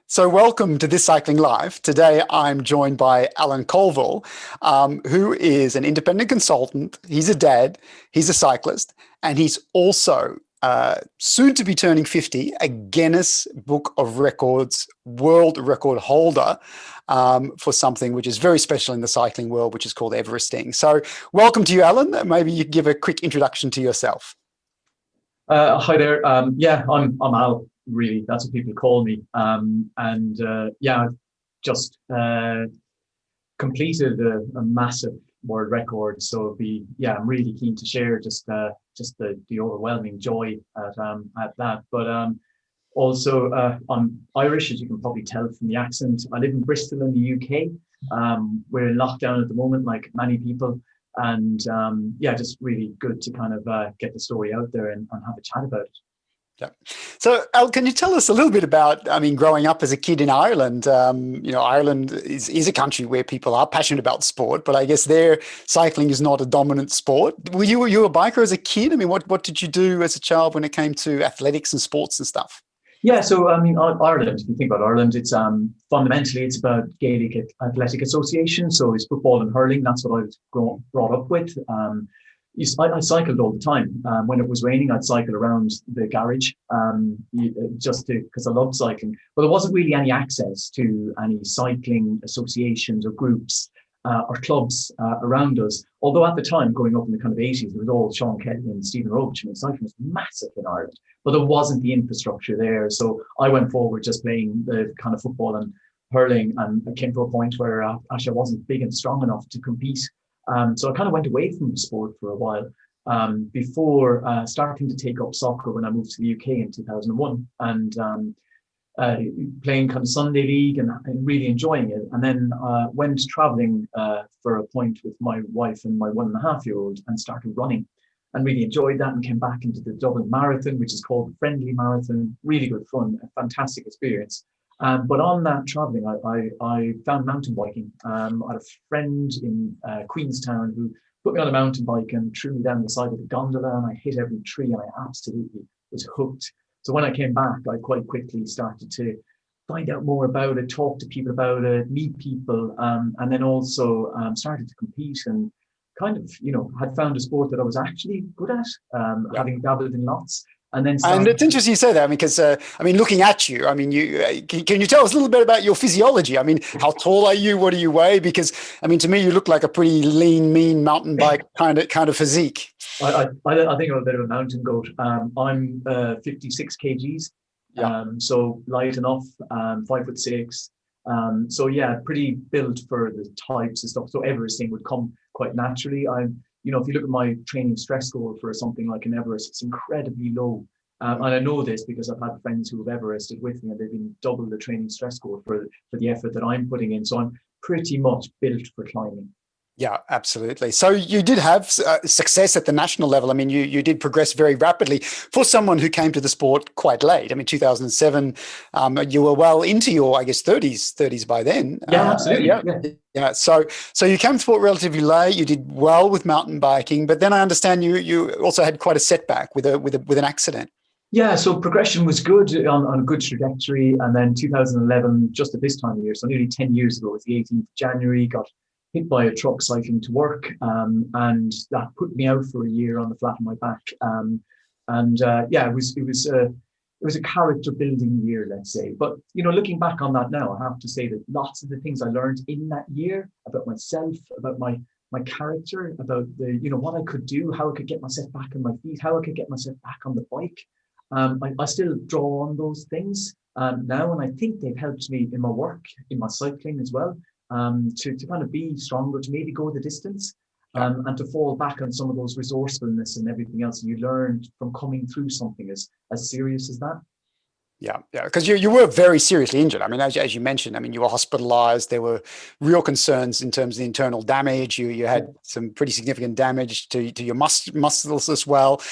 So welcome to This Cycling Live. Today I'm joined by Alan Colville, who is an independent consultant. He's a dad, he's a cyclist, and he's also soon to be turning 50, a Guinness Book of Records world record holder for something which is very special in the cycling world, which is called Everesting. So welcome to you, Alan. Maybe you give a quick introduction to yourself. Hi there. I'm Al. Really, that's what people call me. I've just completed a massive world record. So I'm really keen to share just the overwhelming joy at that. But also, I'm Irish, as you can probably tell from the accent. I live in Bristol in the UK. We're in lockdown at the moment, like many people. And just really good to kind of get the story out there and have a chat about it. Yeah. So, Al, can you tell us a little bit about, growing up as a kid in Ireland? Ireland is a country where people are passionate about sport, but I guess there cycling is not a dominant sport. Were you a biker as a kid? What did you do as a child when it came to athletics and sports and stuff? Yeah, so Ireland, if you think about Ireland, it's fundamentally it's about Gaelic Athletic Association. So it's football and hurling. That's what I was brought up with. I cycled all the time. When it was raining, I'd cycle around the garage because I loved cycling. But there wasn't really any access to any cycling associations or groups or clubs around us. Although at the time, growing up in the kind of 80s, it was all Sean Kelly and Stephen Roach. Cycling was massive in Ireland, but there wasn't the infrastructure there. So I went forward just playing the kind of football and hurling, and I came to a point where actually I wasn't big and strong enough to compete. So I kind of went away from the sport for a while before starting to take up soccer when I moved to the UK in 2001 and playing kind of Sunday league and really enjoying it. And then went traveling for a point with my wife and my 1.5-year-old and started running and really enjoyed that and came back into the Dublin Marathon, which is called the Friendly Marathon. Really good fun, a fantastic experience. But on that traveling, I found mountain biking. I had a friend in Queenstown who put me on a mountain bike and threw me down the side of the gondola, and I hit every tree and I absolutely was hooked. So when I came back, I quite quickly started to find out more about it, talk to people about it, meet people, and then also started to compete and kind of, had found a sport that I was actually good at, having dabbled in lots. And it's interesting you say that because, looking at you, can you tell us a little bit about your physiology? How tall are you? What do you weigh? Because, to me, you look like a pretty lean, mean mountain bike kind of physique. I think I'm a bit of a mountain goat. I'm 56 kgs, so light enough, 5'6". Pretty built for the types of stuff. So Everesting would come quite naturally. If you look at my training stress score for something like an Everest, it's incredibly low. And I know this because I've had friends who have Everested with me and they've been double the training stress score for the effort that I'm putting in. So I'm pretty much built for climbing. Yeah, absolutely. So you did have success at the national level. You did progress very rapidly for someone who came to the sport quite late. 2007, you were well into your, 30s by then. Yeah, absolutely. Yeah. So you came to sport relatively late. You did well with mountain biking, but then I understand you also had quite a setback with an accident. Yeah, so progression was good on a good trajectory. And then 2011, just at this time of year, so nearly 10 years ago, it was the 18th of January, got hit by a truck cycling to work, and that put me out for a year on the flat of my back. It was a character building year, let's say. But looking back on that now, I have to say that lots of the things I learned in that year about myself, about my character, about the what I could do, how I could get myself back on my feet, how I could get myself back on the bike. I still draw on those things now, and I think they've helped me in my work, in my cycling as well. To kind of be stronger, to maybe go the distance, and to fall back on some of those resourcefulness and everything else you learned from coming through something as serious as that. Yeah, because you were very seriously injured. As you mentioned, you were hospitalized. There were real concerns in terms of the internal damage. You had some pretty significant damage to your muscles as well.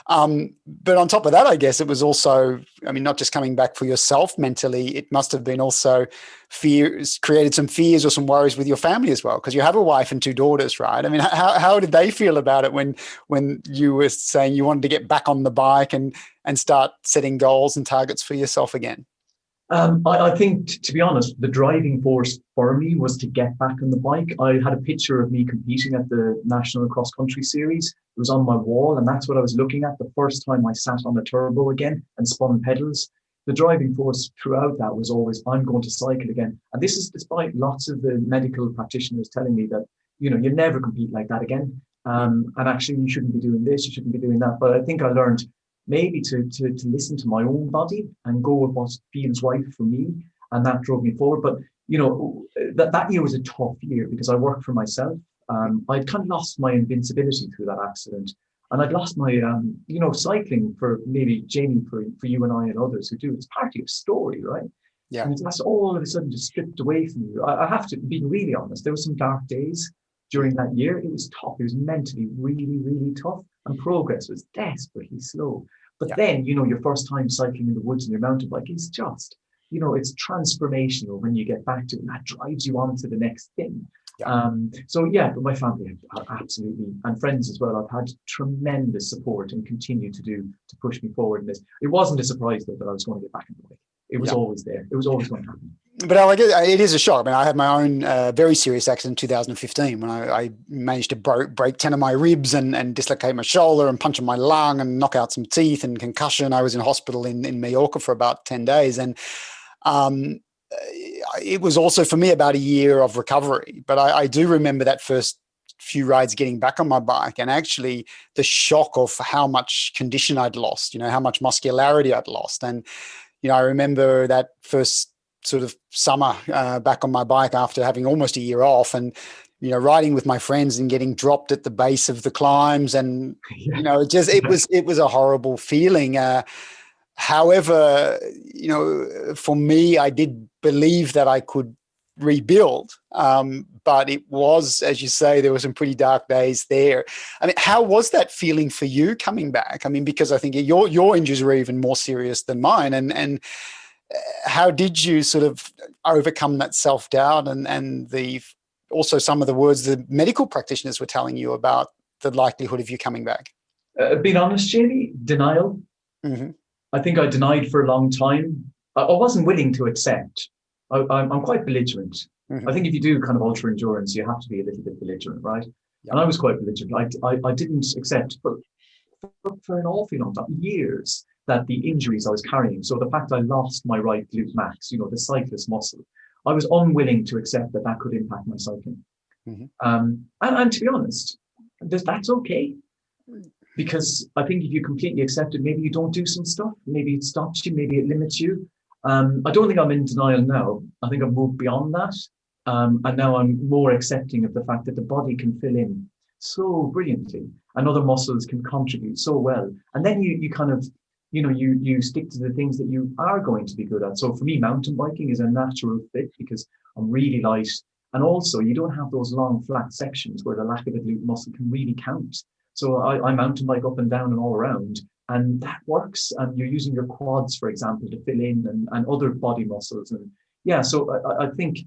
But on top of that, I guess it was also, not just coming back for yourself mentally, it must have been also created some fears or some worries with your family as well, because you have a wife and 2 daughters, right? How did they feel about it when you were saying you wanted to get back on the bike and start setting goals and targets for yourself again? I think, to be honest, the driving force for me was to get back on the bike. I had a picture of me competing at the National Cross Country Series. It was on my wall, and that's what I was looking at the first time I sat on a turbo again and spun pedals. The driving force throughout that was always, I'm going to cycle again. And this is despite lots of the medical practitioners telling me that, you never compete like that again. And actually, you shouldn't be doing this, you shouldn't be doing that. But I think I learned maybe to listen to my own body and go with what feels right for me. And that drove me forward. But, that year was a tough year because I worked for myself. I'd kind of lost my invincibility through that accident. And I'd lost my, cycling for maybe Jamie, for you and I and others who do. It's part of your story, right? Yeah. And that's all of a sudden just stripped away from you. I have to be really honest. There were some dark days during that year. It was tough. It was mentally really, really tough. And progress was desperately slow. But then, your first time cycling in the woods on your mountain bike is just, it's transformational when you get back to it. And that drives you on to the next thing. Yeah. But my family absolutely, and friends as well, I've had tremendous support and continue to push me forward in this. It wasn't a surprise though that I was going to get back in the bike. It was always there. It was always going to happen. But Alec, it is a shock. I mean, I had my own very serious accident in 2015 when I managed to break 10 of my ribs and dislocate my shoulder and puncture my lung and knock out some teeth and concussion. I was in hospital in Mallorca for about 10 days. And it was also for me about a year of recovery. But I do remember that first few rides getting back on my bike and actually the shock of how much condition I'd lost, how much muscularity I'd lost. And, I remember that first sort of summer back on my bike after having almost a year off and, riding with my friends and getting dropped at the base of the climbs. And, it was a horrible feeling. However, for me, I did believe that I could rebuild. But it was, as you say, there were some pretty dark days there. I mean, how was that feeling for you coming back? I mean, because I think your injuries were even more serious than mine. And how did you sort of overcome that self-doubt and also some of the words the medical practitioners were telling you about the likelihood of you coming back? Being honest, Jamie, denial. Mm-hmm. I think I denied for a long time. I wasn't willing to accept. I'm quite belligerent. Mm-hmm. I think if you do kind of ultra endurance, you have to be a little bit belligerent, right? Yeah. And I was quite belligerent. I didn't accept for an awful long time, years, that the injuries I was carrying. So the fact I lost my right glute max, the cyclist muscle, I was unwilling to accept that could impact my cycling. Mm-hmm. And to be honest, that's okay. Because I think if you completely accept it, maybe you don't do some stuff. Maybe it stops you. Maybe it limits you. I don't think I'm in denial now. I think I've moved beyond that. And now I'm more accepting of the fact that the body can fill in so brilliantly and other muscles can contribute so well. And then you kind of, you stick to the things that you are going to be good at. So for me, mountain biking is a natural fit because I'm really light. And also you don't have those long flat sections where the lack of a glute muscle can really count. So I mountain bike up and down and all around, and that works. And you're using your quads, for example, to fill in and other body muscles. And so I think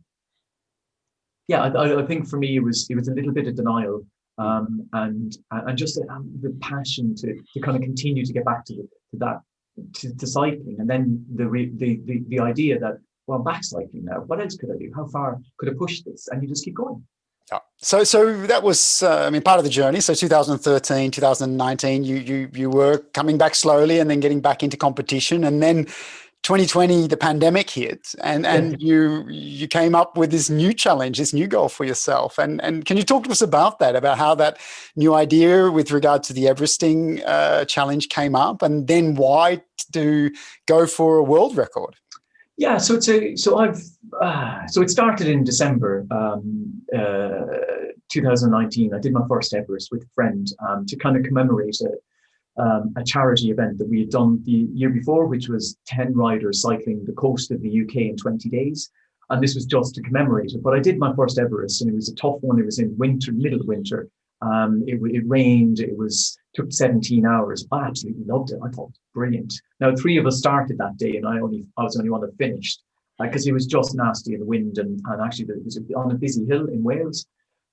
for me it was a little bit of denial, and just the passion to kind of continue to get back to cycling, and then the idea that, well, I'm back cycling now. What else could I do? How far could I push this? And you just keep going. Yeah. So that was, part of the journey. So 2013, 2019, you were coming back slowly and then getting back into competition. And then 2020, the pandemic hit and you came up with this new challenge, this new goal for yourself. And can you talk to us about that, about how that new idea with regard to the Everesting challenge came up and then why to go for a world record? Yeah, so it started in December 2019. I did my first Everest with a friend to kind of commemorate a charity event that we had done the year before, which was 10 riders cycling the coast of the UK in 20 days. And this was just to commemorate it. But I did my first Everest and it was a tough one. It was in winter, middle of winter. It rained. Took 17 hours. I absolutely loved it. I thought it was brilliant. Now, 3 of us started that day, and I was the only one that finished because it was just nasty in the wind, and actually it was on a busy hill in Wales.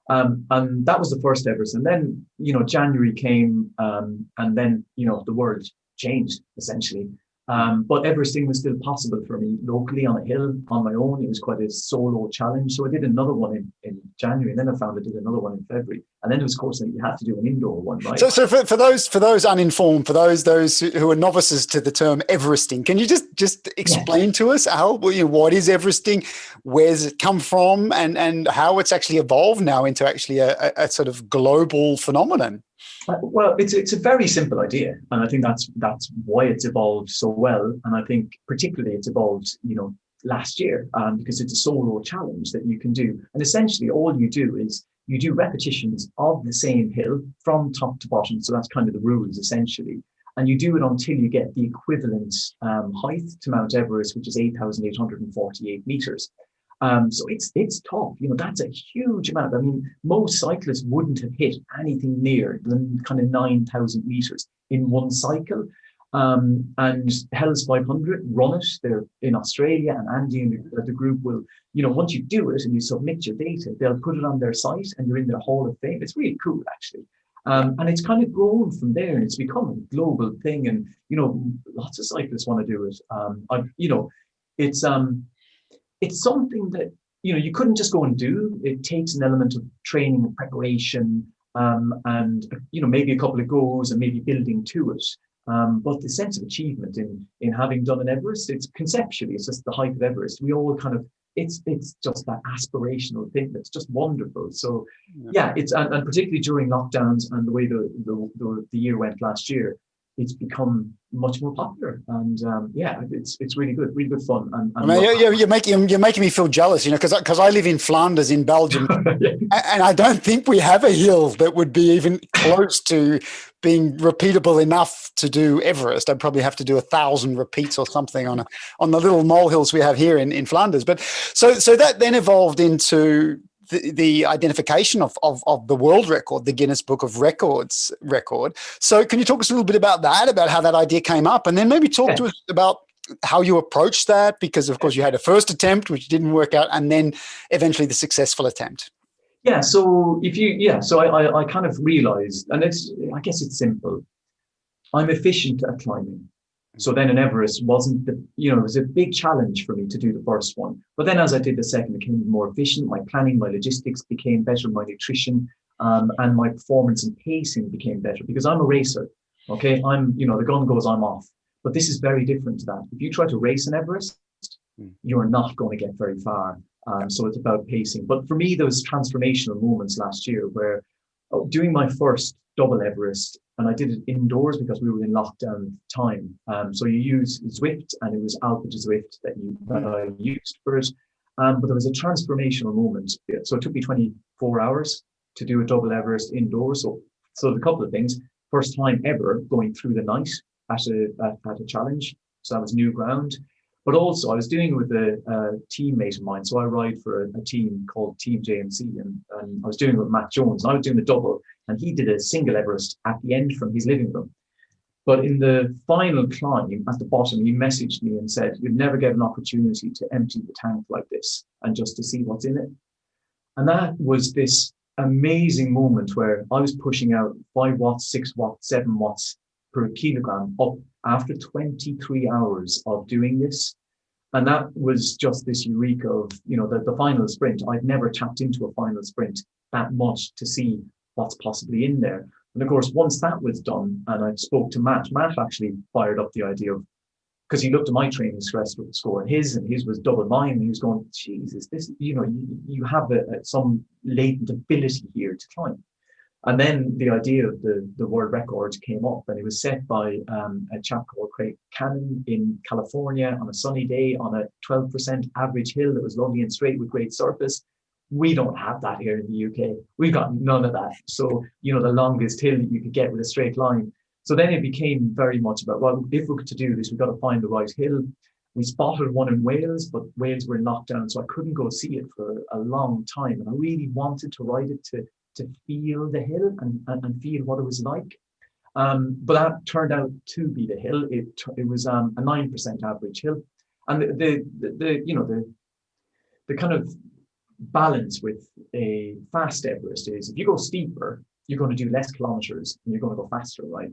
And that was the first Everest. And then January came, and then the world changed essentially. But Everesting was still possible for me locally on a hill on my own. It was quite a solo challenge. So I did another one in January, and then I found I did another one in February. And then it was, of course, you have to do an indoor one, right? So for those uninformed, for those who are novices to the term Everesting, can you just explain to us what is Everesting, where's it come from, and how it's actually evolved now into actually a sort of global phenomenon? Well, it's a very simple idea, and I think that's why it's evolved so well. And I think particularly it's evolved, last year, because it's a solo challenge that you can do. And essentially, all you do is you do repetitions of the same hill from top to bottom. So that's kind of the rules essentially, and you do it until you get the equivalent height to Mount Everest, which is 8,848 meters. So it's tough. That's a huge amount. I mean, most cyclists wouldn't have hit anything near the kind of 9,000 meters in one cycle. And Hell's 500 run it. They're in Australia, and Andy and the group will, once you do it and you submit your data, they'll put it on their site and you're in their Hall of Fame. It's really cool, actually. And it's kind of grown from there, and it's become a global thing. And, lots of cyclists want to do it. It's something that, you couldn't just go and do. It takes an element of training and preparation, and, maybe a couple of goals and maybe building to it. But the sense of achievement in having done an Everest, it's conceptually, it's just the height of Everest. We all kind of, it's just that aspirational thing that's just wonderful. So yeah, it's and particularly during lockdowns and the way the year went last year, it's become much more popular, and it's really good fun. And I mean, you're making me feel jealous, because I live in Flanders in Belgium, and I don't think we have a hill that would be even close to being repeatable enough to do Everest. I'd probably have to do 1,000 repeats or something on the little molehills we have here in Flanders. But so that then evolved into the identification of the world record, the Guinness Book of Records record. So can you talk us a little bit about that, about how that idea came up, and then maybe talk to us about how you approached that? Because of course you had a first attempt, which didn't work out, and then eventually the successful attempt. Yeah. So I kind of realized, and I guess it's simple. I'm efficient at climbing. So then an Everest wasn't it was a big challenge for me to do the first one. But then as I did the second, it became more efficient. My planning, my logistics became better, my nutrition, and my performance and pacing became better, because I'm a racer. Okay. the gun goes, I'm off. But this is very different to that. If you try to race an Everest, you're not going to get very far. So it's about pacing. But for me, there was transformational moments last year where doing my first double Everest, and I did it indoors because we were in lockdown time. So you use Zwift, and it was Alpha to Zwift that I used for it. But there was a transformational moment. So it took me 24 hours to do a double Everest indoors. So a couple of things. First time ever going through the night at a challenge. So that was new ground. But also I was doing it with a teammate of mine. So I ride for a team called Team JMC, and I was doing it with Matt Jones. And I was doing the double, and he did a single Everest at the end from his living room. But in the final climb at the bottom, he messaged me and said, "You'd never get an opportunity to empty the tank like this and just to see what's in it." And that was this amazing moment where I was pushing out 5 watts, 6 watts, 7 watts per kilogram up after 23 hours of doing this. And that was just this eureka of, the final sprint. I'd never tapped into a final sprint that much to see what's possibly in there. And of course, once that was done, and I spoke to Matt actually fired up the idea of, because he looked at my training stress score and his was double mine. And he was going, Jesus, this, you have some latent ability here to climb. And then the idea of the world record came up, and it was set by a chap called Craig Cannon in California on a sunny day on a 12% average hill that was lovely and straight with great surface. We don't have that here in the UK. We've got none of that. So, the longest hill you could get with a straight line. So then it became very much about, well, if we're to do this, we've got to find the right hill. We spotted one in Wales, but Wales were in lockdown, so I couldn't go see it for a long time. And I really wanted to ride it to feel the hill and feel what it was like. But that turned out to be the hill. It was a 9% average hill. And the kind of balance with a fast Everest is, if you go steeper, you're going to do less kilometers and you're going to go faster, right?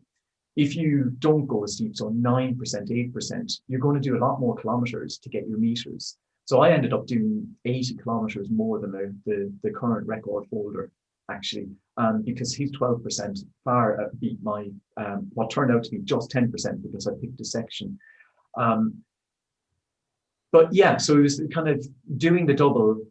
If you don't go as steep, so 9%, 8%, you're going to do a lot more kilometers to get your meters. So I ended up doing 80 kilometers more than the current record holder, actually, because he's 12% far beat my, what turned out to be just 10% because I picked a section. But yeah, so it was kind of doing the double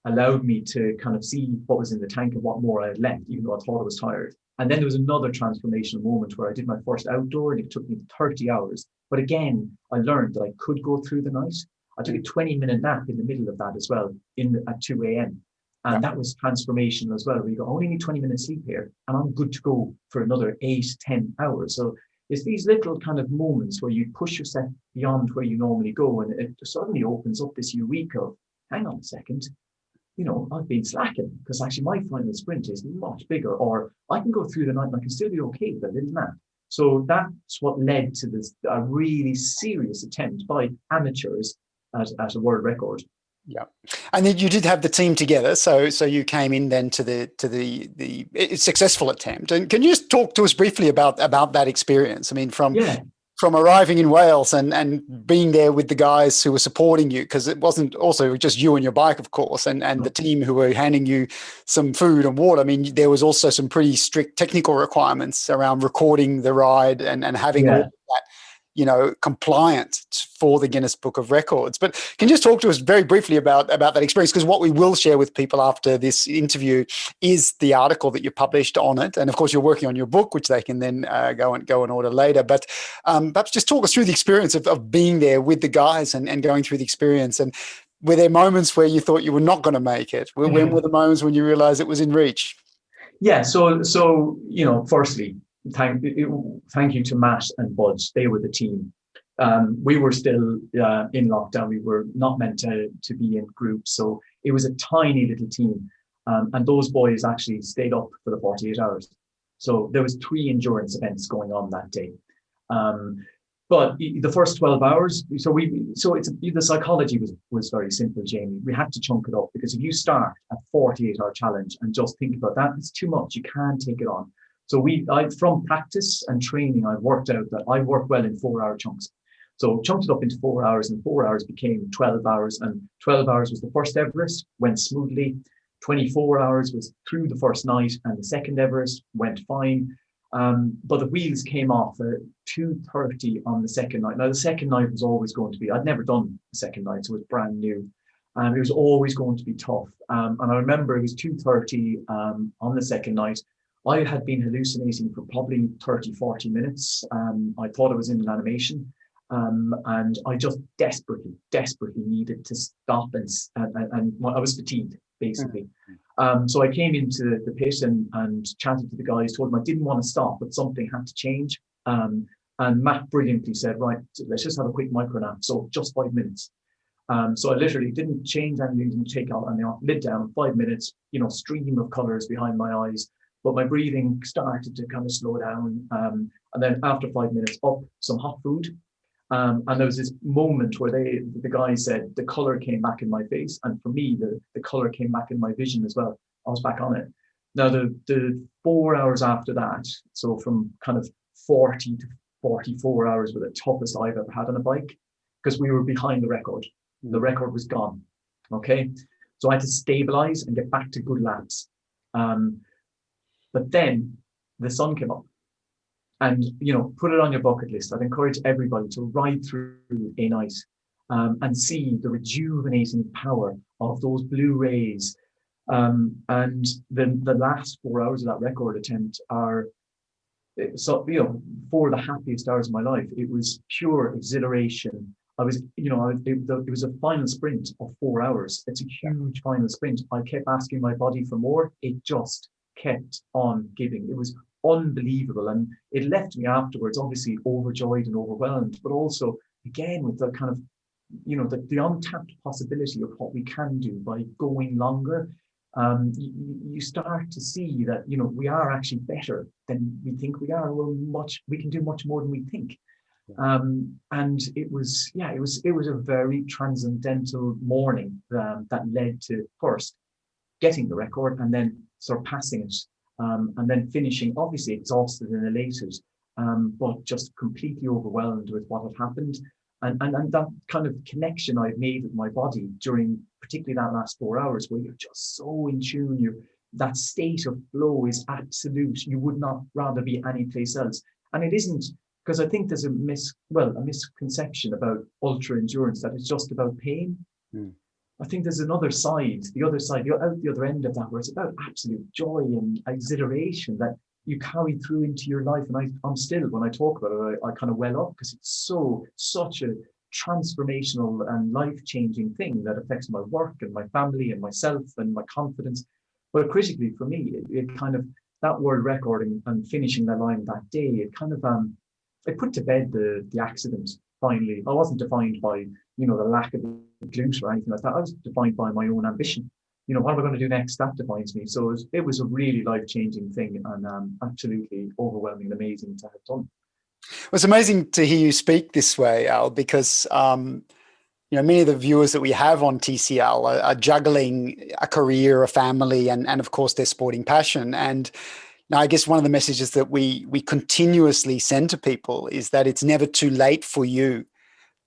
allowed me to kind of see what was in the tank and what more I had left, even though I thought I was tired. And then there was another transformational moment where I did my first outdoor and it took me 30 hours. But again, I learned that I could go through the night. I took a 20-minute nap in the middle of that as well, at 2 a.m. And that was transformational as well. We go, I only need 20 minutes sleep here and I'm good to go for another 8-10 hours. So it's these little kind of moments where you push yourself beyond where you normally go. And it suddenly opens up this eureka of, hang on a second, I've been slacking because actually my final sprint is much bigger, or I can go through the night and I can still be okay with a little nap. So that's what led to this a really serious attempt by amateurs at a world record. Yeah, and then you did have the team together, so you came in then to the successful attempt. And can you just talk to us briefly about that experience? I mean, from arriving in Wales and being there with the guys who were supporting you, because it wasn't also just you and your bike, of course, and the team who were handing you some food and water. I mean, there was also some pretty strict technical requirements around recording the ride and having all that, compliant for the Guinness Book of Records. But can you just talk to us very briefly about that experience? Because what we will share with people after this interview is the article that you published on it. And of course, you're working on your book, which they can then go and order later. But perhaps just talk us through the experience of being there with the guys and going through the experience. And were there moments where you thought you were not going to make it? When were the moments when you realized it was in reach? Yeah. So firstly, thank you to Matt and Budge. They were the team. We were still in lockdown. We were not meant to be in groups. So it was a tiny little team. And those boys actually stayed up for the 48 hours. So there was 3 endurance events going on that day. But the first 12 hours, the psychology was very simple, Jamie. We had to chunk it up because if you start a 48-hour challenge and just think about that, it's too much. You can't take it on. So from practice and training, I've worked out that I work well in 4-hour chunks. So chunked it up into 4 hours, and 4 hours became 12 hours. And 12 hours was the first Everest, went smoothly. 24 hours was through the first night, and the second Everest went fine. But the wheels came off at 2:30 on the second night. Now, the second night was always going to be, I'd never done the second night, so it was brand new. It was always going to be tough. And I remember it was 2:30 on the second night. I had been hallucinating for probably 30-40 minutes. I thought I was in an animation. And I just desperately needed to stop and I was fatigued, basically. So I came into the pit and chatted to the guys, told them I didn't want to stop, but something had to change. And Matt brilliantly said, right, let's just have a quick micro nap. So just 5 minutes. So I literally didn't change anything, didn't take out anything off, lid down, 5 minutes, stream of colors behind my eyes. But my breathing started to kind of slow down. And then after 5 minutes, up some hot food. And there was this moment where the guy said the color came back in my face, and for me the color came back in my vision as well. I was back on it. Now the 4 hours after that, so from kind of 40 to 44 hours were the toughest I've ever had on a bike, because we were behind the record. The record was gone. Okay, so I had to stabilize and get back to good laps. But then the sun came up. And, put it on your bucket list. I'd encourage everybody to ride through a night and see the rejuvenating power of those blue rays. And the last 4 hours of that record attempt are, for the happiest hours of my life. It was pure exhilaration. I was, it was a final sprint of 4 hours. It's a huge final sprint. I kept asking my body for more. It just kept on giving. It was unbelievable, and it left me afterwards obviously overjoyed and overwhelmed, but also again with the kind of the untapped possibility of what we can do by going longer. You start to see that we are actually better than we think we are. We can do much more than we think. And it was a very transcendental morning that led to first getting the record and then surpassing it. And then finishing, obviously exhausted and elated, but just completely overwhelmed with what had happened. And that kind of connection I've made with my body during particularly that last 4 hours, where you're just so in tune, that state of flow is absolute. You would not rather be anyplace else. And it isn't, because I think there's a misconception about ultra endurance, that it's just about pain. I think there's another side, you're out the other end of that, where it's about absolute joy and exhilaration that you carry through into your life. And I'm still, when I talk about it, I kind of well up, because it's such a transformational and life-changing thing that affects my work and my family and myself and my confidence. But critically for me, it kind of, that world record and finishing that line that day, it kind of, it put to bed the accident. Finally, I wasn't defined by, the lack of glute or anything like that. I was defined by my own ambition. What am I going to do next? That defines me. So it was a really life-changing thing, and absolutely overwhelming and amazing to have done. Well, it's amazing to hear you speak this way, Al, because many of the viewers that we have on TCL are juggling a career, a family, and of course their sporting passion. And now, I guess one of the messages that we continuously send to people is that it's never too late for you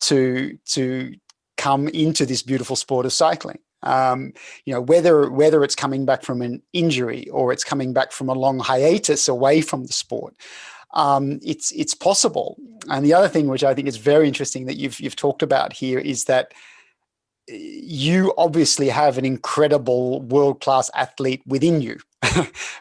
to come into this beautiful sport of cycling. Whether it's coming back from an injury or it's coming back from a long hiatus away from the sport, it's possible. And the other thing, which I think is very interesting that you've talked about here, is that you obviously have an incredible world-class athlete within you,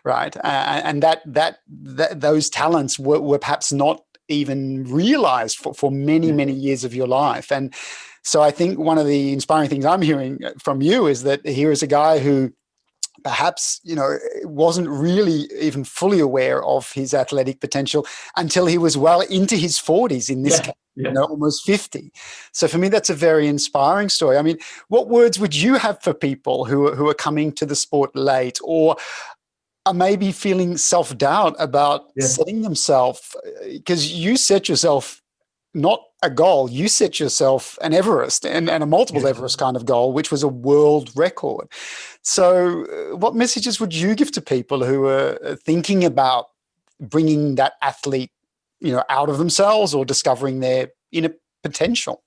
right? And that those talents were perhaps not even realized for many years of your life. And so I think one of the inspiring things I'm hearing from you is that here is a guy who perhaps, wasn't really even fully aware of his athletic potential until he was well into his 40s in this case, almost 50. So for me, that's a very inspiring story. I mean, what words would you have for people who are coming to the sport late, or are maybe feeling self-doubt about setting themselves, because you set yourself not a goal, you set yourself an Everest and a multiple Everest kind of goal, which was a world record. So what messages would you give to people who are thinking about bringing that athlete, out of themselves or discovering their inner potential?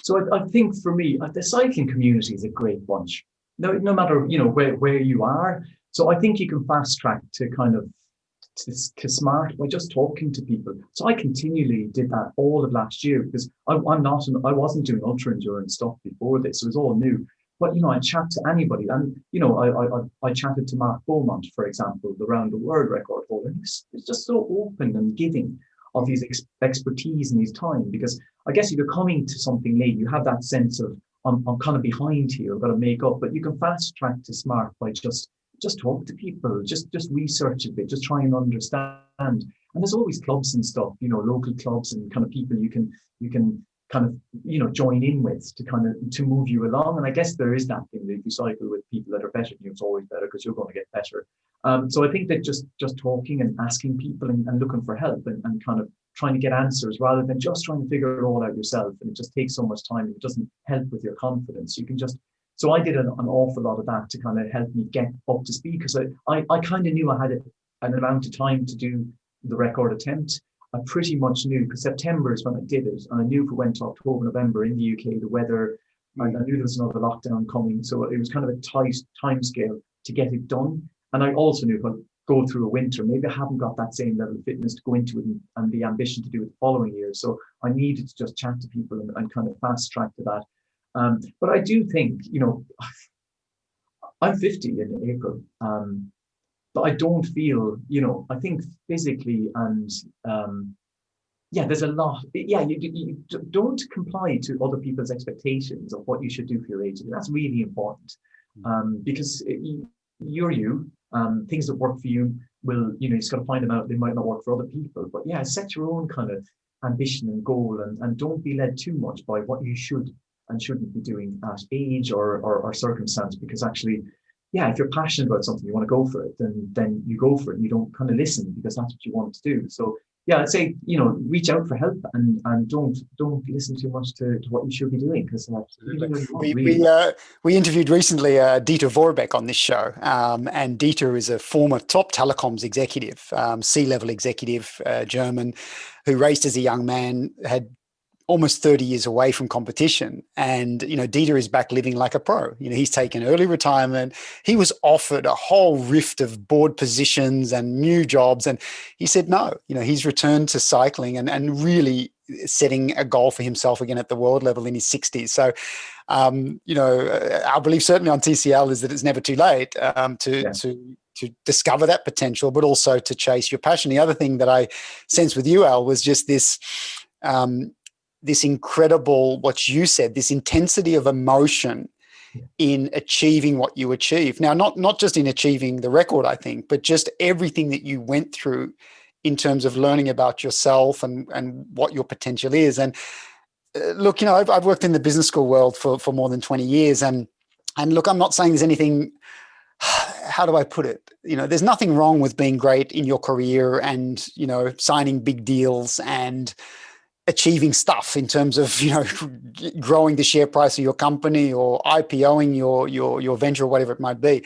So I think for me, the cycling community is a great bunch. No matter, where you are. So I think you can fast track to kind of to smart by just talking to people. So I continually did that all of last year, because I wasn't doing ultra endurance stuff before this. It was all new. But I chat to anybody, and I chatted to Mark Beaumont, for example, the round the world record holder. And he's just so open and giving of his expertise and his time, because I guess if you're coming to something late, you have that sense of I'm kind of behind here, I've got to make up. But you can fast track to smart by just talk to people, just research a bit, just try and understand. And there's always clubs and stuff, local clubs and kind of people you can kind of, join in with to move you along. And I guess there is that thing that if you cycle with people that are better than you, it's always better because you're going to get better. So I think that just talking and asking people and looking for help and kind of trying to get answers rather than just trying to figure it all out yourself. And it just takes so much time. It doesn't help with your confidence. You can just, so I did an awful lot of that to kind of help me get up to speed, because I kind of knew I had an amount of time to do the record attempt. I pretty much knew, because September is when I did it, and I knew if it went to October, November in the UK, the weather, I knew there was another lockdown coming, so it was kind of a tight time scale to get it done. And I also knew if I go through a winter, maybe I haven't got that same level of fitness to go into it and the ambition to do it the following year. So I needed to just chat to people and kind of fast track to that. But I do think, I'm 50 in April, but I don't feel, I think physically and there's a lot. You don't comply to other people's expectations of what you should do for your age. That's really important, because you're you. Things that work for you will, you just got to find them out. They might not work for other people, but set your own kind of ambition and goal, and don't be led too much by what you should and shouldn't be doing at age or circumstance, because actually, if you're passionate about something, you want to go for it, then you go for it. You don't kind of listen because that's what you want to do. So yeah, I'd say, reach out for help, and don't listen too much to what you should be doing, because you can Absolutely. do what you want, We really. we uh, we interviewed recently Dieter Vorbeck on this show, and Dieter is a former top telecoms executive, C-level executive, German, who raced as a young man, had almost 30 years away from competition. And, Dieter is back living like a pro. He's taken early retirement. He was offered a whole rift of board positions and new jobs. And he said no. He's returned to cycling and really setting a goal for himself again at the world level in his 60s. So, our belief certainly on TCL is that it's never too late Yeah, to discover that potential, but also to chase your passion. The other thing that I sensed with you, Al, was just this incredible, what you said, this intensity of emotion yeah, in achieving what you achieve. Now, not just in achieving the record, I think, but just everything that you went through in terms of learning about yourself and what your potential is. And look, I've worked in the business school world for more than 20 years. And look, I'm not saying there's anything, how do I put it? There's nothing wrong with being great in your career and, signing big deals and achieving stuff in terms of growing the share price of your company or IPOing your venture or whatever it might be.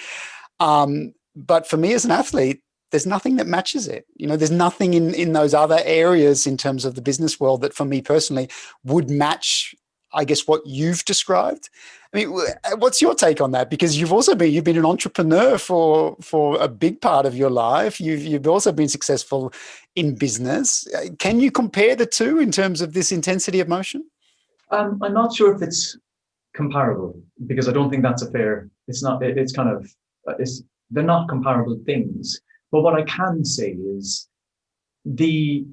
But for me as an athlete, there's nothing that matches it. There's nothing in those other areas in terms of the business world that for me personally would match, I guess, what you've described. I mean, what's your take on that? Because you've been an entrepreneur for a big part of your life. You've also been successful in business. Can you compare the two in terms of this intensity of motion? I'm not sure if it's comparable, because I don't think that's a fair. It's not. It's kind of. It's They're not comparable things. But what I can say is the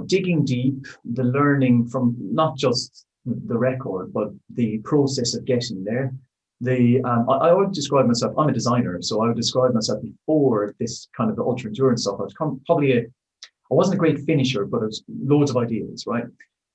digging deep, the learning from not just the record, but the process of getting there. I would describe myself. I'm a designer, so I would describe myself before this kind of the ultra endurance stuff. I was probably I wasn't a great finisher, but it was loads of ideas, right?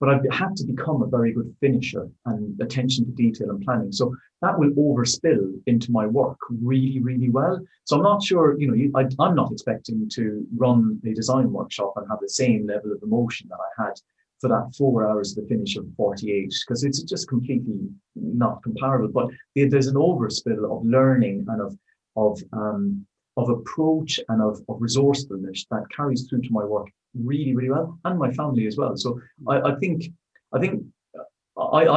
But I've had to become a very good finisher and attention to detail and planning. So that will overspill into my work really, really well. So I'm not sure, I'm not expecting to run a design workshop and have the same level of emotion that I had for that 4 hours to the finish of 48, because it's just completely not comparable. But there's an overspill of learning and of approach and of resourcefulness that carries through to my work really, really well, and my family as well. So I think I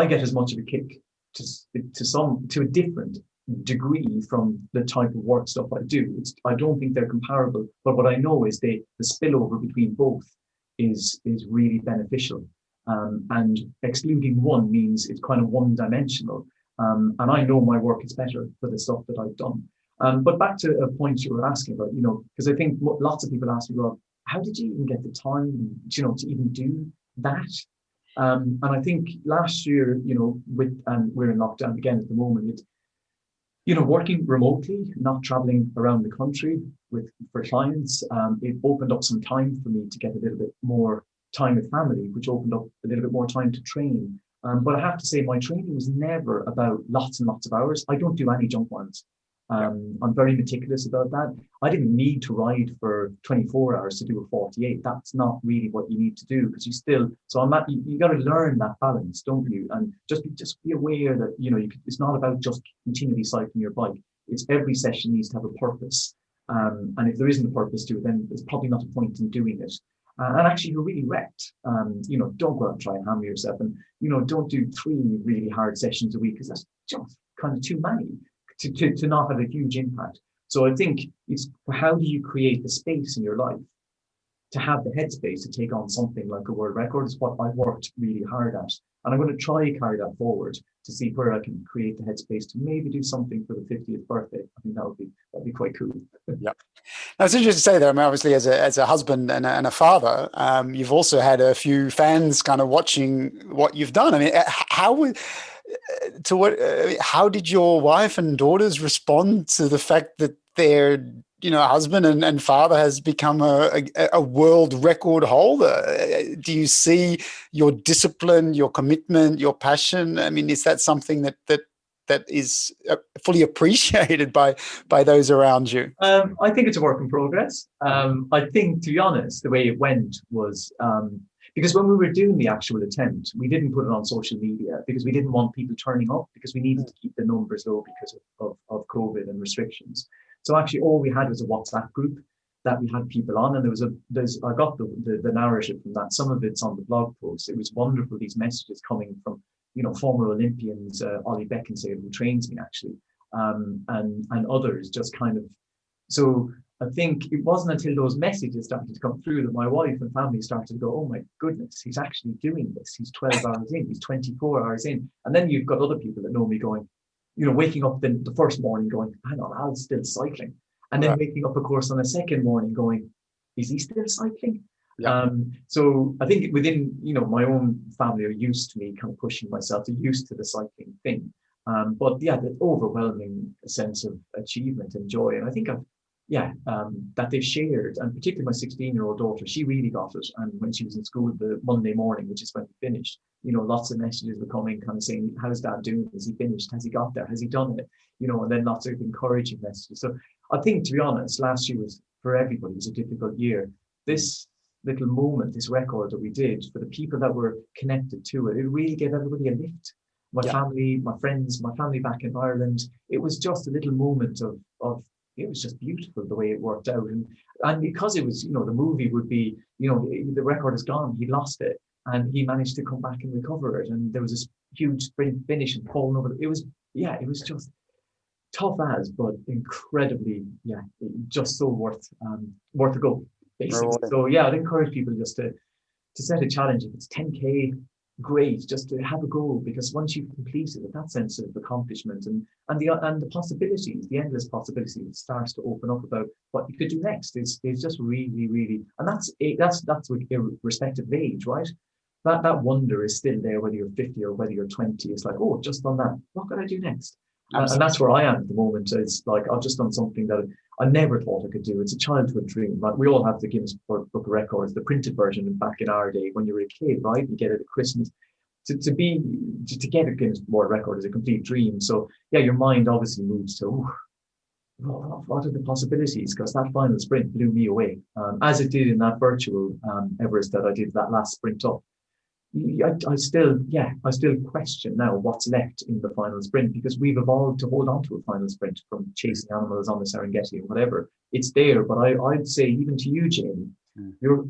get as much of a kick to a different degree from the type of work stuff I do. I don't think they're comparable, but what I know is the spillover between both is really beneficial. And excluding one means it's kind of one dimensional. And I know my work is better for the stuff that I've done. But back to a point you were asking about, because I think lots of people ask me, well, how did you even get the time, to even do that? And I think last year, and we're in lockdown again at the moment, working remotely, not traveling around the country for clients, it opened up some time for me to get a little bit more time with family, which opened up a little bit more time to train. But I have to say, my training was never about lots and lots of hours. I don't do any junk ones. I'm very meticulous about that. I didn't need to ride for 24 hours to do a 48. That's not really what you need to do, because you got to learn that balance, don't you? And just be aware that, it's not about just continually cycling your bike. It's every session needs to have a purpose. And if there isn't a purpose to it, then there's probably not a point in doing it. And actually, you're really wrecked. Don't go out and try and hammer yourself, and, don't do 3 really hard sessions a week, because that's just kind of too many to not have a huge impact. So I think it's how do you create the space in your life to have the headspace to take on something like a world record is what I worked really hard at. And I'm going to try to carry that forward to see where I can create the headspace to maybe do something for the 50th birthday. I think that'd be quite cool. Yeah. Now, it's interesting to say that. I mean, obviously, as a husband and a father, you've also had a few fans kind of watching what you've done. I mean, how did your wife and daughters respond to the fact that their husband and father has become a world record holder? Do you see your discipline, your commitment, your passion? I mean, is that something that that is fully appreciated by those around you? I think it's a work in progress. I think, to be honest, the way it went was because when we were doing the actual attempt, we didn't put it on social media because we didn't want people turning up, because we needed to keep the numbers low because of COVID and restrictions. So actually, all we had was a WhatsApp group that we had people on, and I got the narrative from that. Some of it's on the blog post. It was wonderful, these messages coming from former Olympians, Ollie Beckinsale, who trains me actually, and others, just kind of. So I think it wasn't until those messages started to come through that my wife and family started to go, oh my goodness, he's actually doing this. He's 12 hours in, he's 24 hours in. And then you've got other people that know me going, waking up the first morning going, hang on, Al's still cycling. And then waking up, of course, on a second morning going, is he still cycling? Yeah. So I think within, my own family are used to me kind of pushing myself, they're used to the cycling thing. But yeah, the overwhelming sense of achievement and joy. And I think that they've shared, and particularly my 16-year-old daughter, she really got it. And when she was in school the Monday morning, which is when we finished, lots of messages were coming kind of saying, how's Dad doing? Has he finished? Has he got there? Has he done it? And then lots of encouraging messages. So I think, to be honest, last year was, for everybody, was a difficult year. This little moment, this record that we did, for the people that were connected to it, it really gave everybody a lift. My family, my friends, my family back in Ireland, it was just a little moment of it was just beautiful the way it worked out. And because it was, the movie would be, the record is gone, he lost it, and he managed to come back and recover it. And there was this huge sprint finish and falling over. It was just tough as, but incredibly, just so worth a go, basically. Right. So I'd encourage people just to set a challenge. If it's 10K, great, just to have a goal, because once you've completed it, that sense of accomplishment and the possibilities, the endless possibilities, it starts to open up about what you could do next. It's just really, really, and that's irrespective of age, right? That wonder is still there, whether you're 50 or whether you're 20. It's like, oh, just done that. What could I do next? And that's where I am at the moment. It's like, I've just done something that I never thought I could do. It's a childhood dream. Like, we all have the Guinness Book of Records, the printed version back in our day when you were a kid, right? You get it at Christmas. To get a Guinness World Record is a complete dream. So your mind obviously moves to, what are the possibilities? Because that final sprint blew me away, as it did in that virtual Everest that I did that last sprint up. I still question now what's left in the final sprint, because we've evolved to hold on to a final sprint from chasing animals on the Serengeti or whatever. It's there, but I'd say, even to you, Jamie, do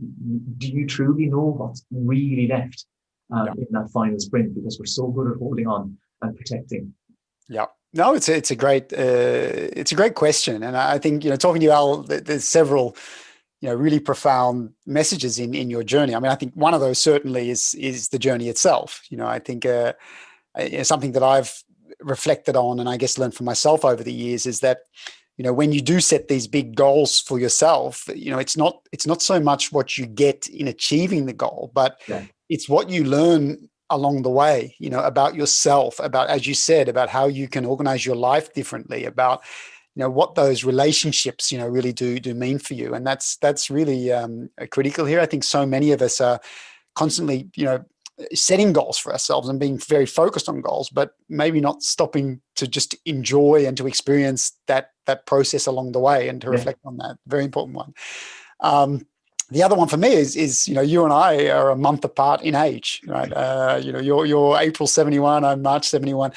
you truly know what's really left in that final sprint? Because we're so good at holding on and protecting. Yeah. No, it's a great question, and I think, talking to you, Al, there's several really profound messages in your journey. I mean, I think one of those certainly is the journey itself. I think something that I've reflected on, and I guess learned from myself over the years, is that when you do set these big goals for yourself, it's not so much what you get in achieving the goal, but it's what you learn along the way, about yourself, about, as you said, about how you can organize your life differently, about what those relationships, really do mean for you. And that's really critical here. I think so many of us are constantly, setting goals for ourselves and being very focused on goals, but maybe not stopping to just enjoy and to experience that process along the way and to reflect on that. Very important one. The other one for me is you and I are a month apart in age, right? You're April 71, I'm March 71.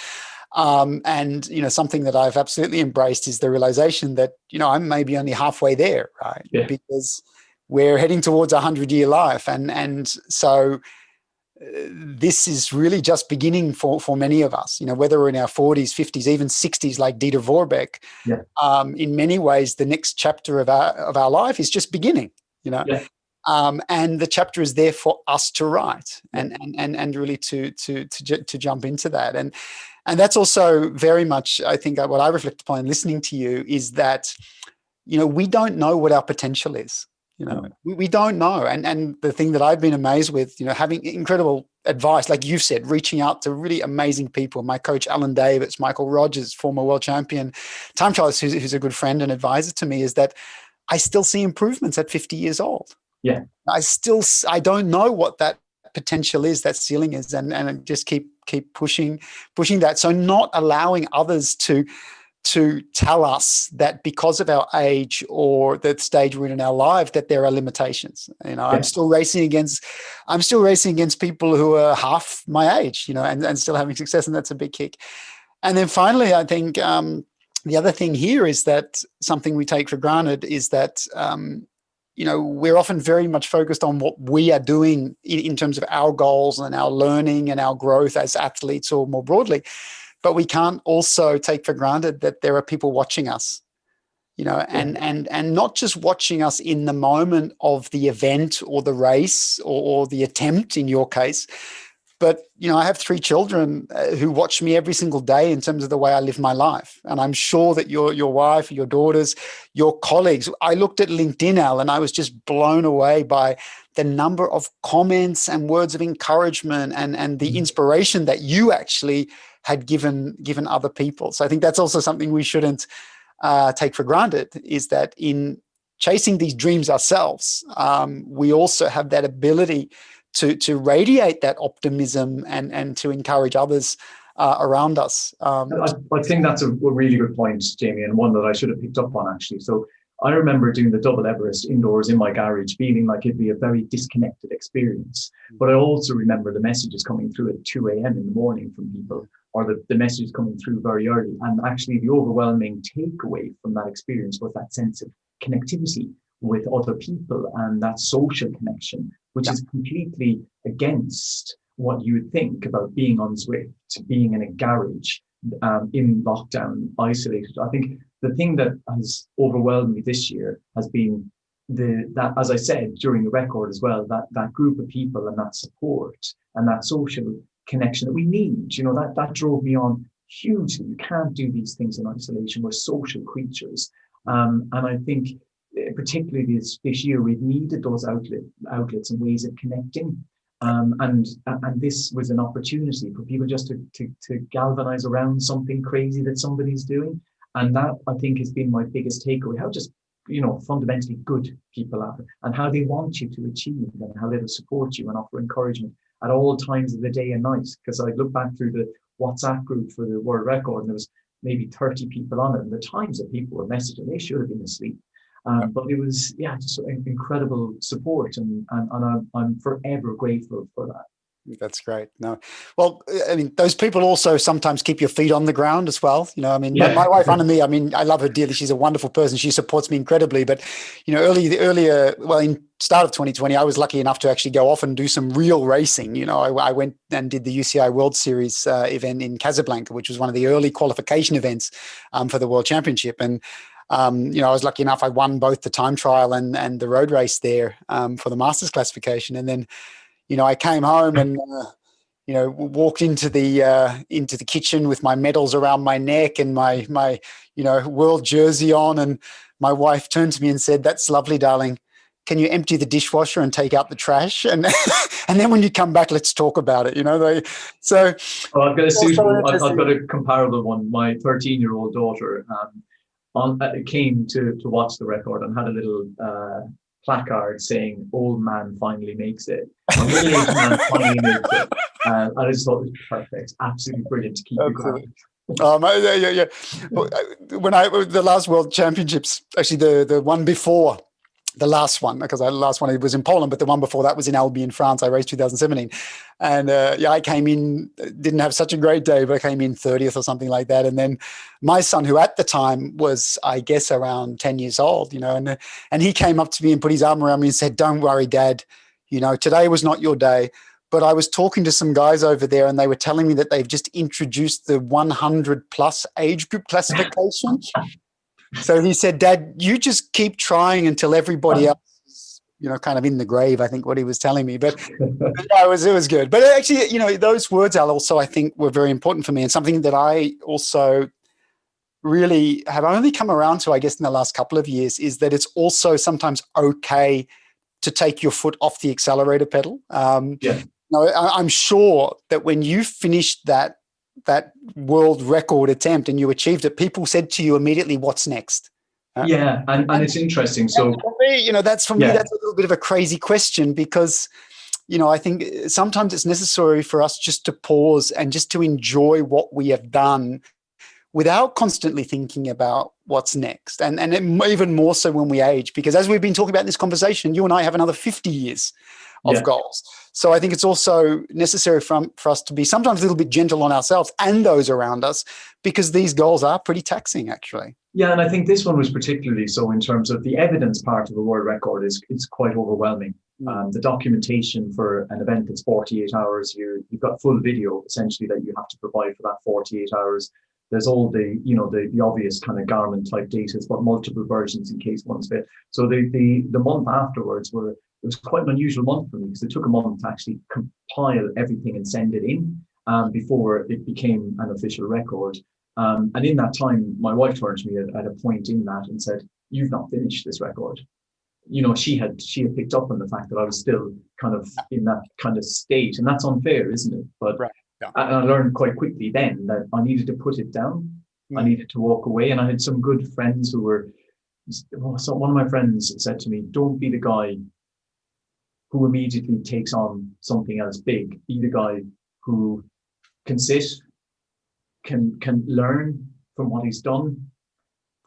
And something that I've absolutely embraced is the realization that I'm maybe only halfway there, right? Because we're heading towards a 100-year life, and so this is really just beginning for many of us. Whether we're in our 40s, 50s, even 60s, like Dieter Vorbeck. In many ways, the next chapter of our life is just beginning. And the chapter is there for us to write and really to jump into that. And that's also very much, I think, what I reflect upon listening to you is that, we don't know what our potential is. We don't know. And the thing that I've been amazed with, having incredible advice, like you've said, reaching out to really amazing people, my coach, Alan Davis, Michael Rogers, former world champion, time trialist, who's a good friend and advisor to me, is that I still see improvements at 50 years old. I don't know what that potential is, that ceiling is, and just keep pushing that. So not allowing others to tell us that because of our age or the stage we're in our life that there are limitations. I'm still racing against people who are half my age, and still having success, and that's a big kick. And then finally, I think the other thing here is that something we take for granted is that we're often very much focused on what we are doing in terms of our goals and our learning and our growth as athletes, or more broadly. But we can't also take for granted that there are people watching us, and not just watching us in the moment of the event or the race or the attempt in your case, but, I have 3 children who watch me every single day in terms of the way I live my life. And I'm sure that your wife, your daughters, your colleagues, I looked at LinkedIn, Al, and I was just blown away by the number of comments and words of encouragement and the inspiration that you actually had given other people. So I think that's also something we shouldn't take for granted, is that in chasing these dreams ourselves, we also have that ability to radiate that optimism and to encourage others around us. I think that's a really good point, Jamie, and one that I should have picked up on, actually. So I remember doing the double Everest indoors in my garage, feeling like it'd be a very disconnected experience. But I also remember the messages coming through at 2 a.m. in the morning from people, or the messages coming through very early. And actually the overwhelming takeaway from that experience was that sense of connectivity with other people and that social connection, which is completely against what you would think about being on Zwift, being in a garage, in lockdown, isolated. I think the thing that has overwhelmed me this year has been that, as I said during the record as well, that group of people and that support and that social connection that we need. That drove me on hugely. You can't do these things in isolation. We're social creatures, and I think particularly this year we've needed those outlets and ways of connecting. And this was an opportunity for people just to galvanize around something crazy that somebody's doing. And that, I think, has been my biggest takeaway, how just, fundamentally good people are and how they want you to achieve and how they'll support you and offer encouragement at all times of the day and night. Because I look back through the WhatsApp group for the world record, and there was maybe 30 people on it, and the times that people were messaging, they should have been asleep. But it was, just incredible support, and I'm forever grateful for that. That's great. No, well, I mean, those people also sometimes keep your feet on the ground as well. My wife, Anna, I love her dearly. She's a wonderful person. She supports me incredibly. But, earlier, in start of 2020, I was lucky enough to actually go off and do some real racing. I went and did the UCI World Series event in Casablanca, which was one of the early qualification events for the World Championship. And I was lucky enough. I won both the time trial and the road race there for the Masters classification. And then, I came home and, walked into the kitchen with my medals around my neck and my world jersey on. And my wife turned to me and said, "That's lovely, darling. Can you empty the dishwasher and take out the trash? And and then when you come back, let's talk about it." So. Well, I've got a comparable one. My 13-year-old daughter came to watch the record and had a little placard saying "Old man finally makes it." Or middle-aged man finally makes it. I just thought it was perfect, absolutely brilliant to keep you going. Yeah. When the last World Championships, actually the one before the last one, because the last one was in Poland, but the one before that was in Albi, France. I raced 2017, and I came in, didn't have such a great day, but I came in 30th or something like that. And then my son, who at the time was, I guess, around 10 years old, and he came up to me and put his arm around me and said, "Don't worry, Dad. Today was not your day." But I was talking to some guys over there, and they were telling me that they've just introduced the 100 plus age group classification. So he said, "Dad, you just keep trying until everybody else is, kind of in the grave," I think what he was telling me. But it was good. But actually, those words, Al, also I think were very important for me, and something that I also really have only come around to, I guess, in the last couple of years, is that it's also sometimes okay to take your foot off the accelerator pedal. I'm sure that when you finished that world record attempt and you achieved it, people said to you immediately, "What's next?" Yeah, and it's interesting. So for me, that's a little bit of a crazy question, because I think sometimes it's necessary for us just to pause and just to enjoy what we have done without constantly thinking about what's next. And even more so when we age, because as we've been talking about in this conversation, you and I have another 50 years of goals. So I think it's also necessary for us to be sometimes a little bit gentle on ourselves and those around us, because these goals are pretty taxing, actually. Yeah, and I think this one was particularly so in terms of the evidence part of a world record is quite overwhelming. The documentation for an event that's 48 hours, you've got full video essentially that you have to provide for that 48 hours. There's all the, the obvious kind of Garmin type data, but multiple versions in case one's fit. So the month afterwards it was quite an unusual month for me, because it took a month to actually compile everything and send it in before it became an official record. And in that time, my wife turned to me at a point in that and said, "You've not finished this record." She had picked up on the fact that I was still kind of in that kind of state, and that's unfair, isn't it? But right. Yeah. I learned quite quickly then that I needed to put it down. I needed to walk away, and I had some good friends who were. So one of my friends said to me, "Don't be the guy who immediately takes on something else big. Be the guy who can sit, can learn from what he's done,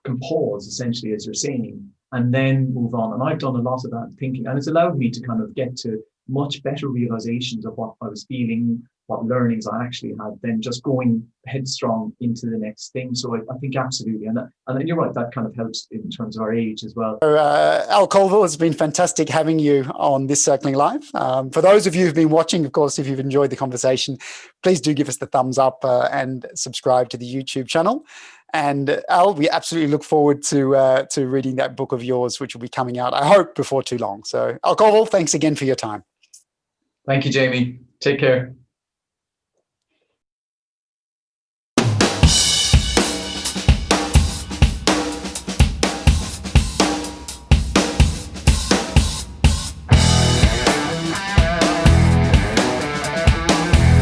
can pause, essentially, as you're saying, and then move on." And I've done a lot of that thinking, and it's allowed me to kind of get to much better realizations of what I was feeling, what learnings I actually had, than just going headstrong into the next thing. So I think absolutely, and you're right, that kind of helps in terms of our age as well. Al Colville, it's been fantastic having you on This Circling Live. For those of you who've been watching, of course, if you've enjoyed the conversation, please do give us the thumbs up and subscribe to the YouTube channel. And Al, we absolutely look forward to reading that book of yours, which will be coming out, I hope, before too long. So Al Colville, thanks again for your time. Thank you, Jamie. Take care.